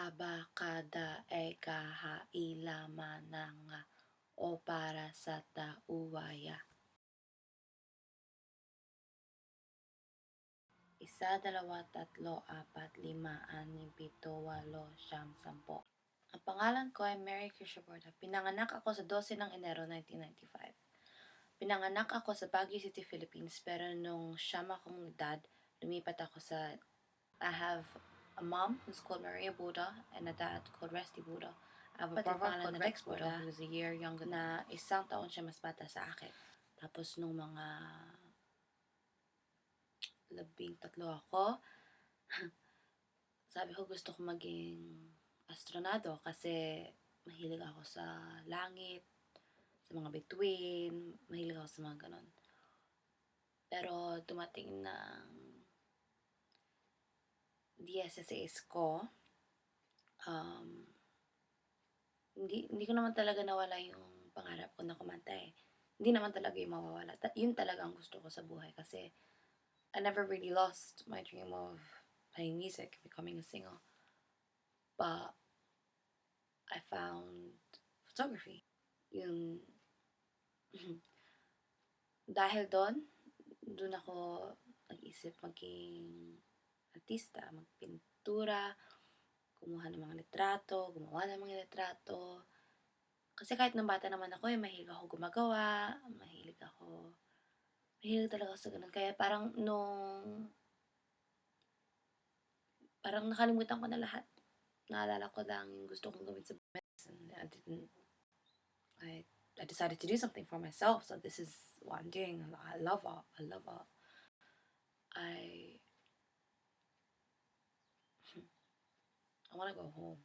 Aba, kada, eka, ha, ila, mana, nga, o para sa tauwaya. Isa, dalawa, tatlo, apat, lima, anim, pito, walo, siyam, sampo. Ang pangalan ko ay Mary Krisha Borda. Pinanganak ako sa 12 ng Enero 1995. Pinanganak ako sa Baguio City, Philippines, pero nung siyam akong edad, lumipat ako sa... I have a mom who's called Maria Buda and a dad called Resty Buda. I have a brother called Rex Buda who's a year younger na isang taon siya mas bata sa akin. Tapos nung mga 13 ako, sabi ko gusto ko maging astronado kasi mahilig ako sa langit, sa mga bituin, mahilig ako sa mga ganon. Pero dumating ng DSSAs ko, hindi ko naman talaga nawala yung pangarap ko na kumanta eh. Hindi naman talaga yung mawawala. Yun talaga ang gusto ko sa buhay kasi I never really lost my dream of playing music, becoming a singer. But I found photography. Yung dahil doon ako nag-isip maging artista, magpintura, kumuha ng mga litrato, gumawa ng mga litrato. Kasi kahit nung bata naman ako, mahilig ako gumagawa, mahilig talaga ako sa ganun. Kaya parang nakalimutan ko na lahat. Naalala ko lang yung gusto kong gawin sa medicine. I decided to do something for myself, so this is what I'm doing. I love art. I want to go home.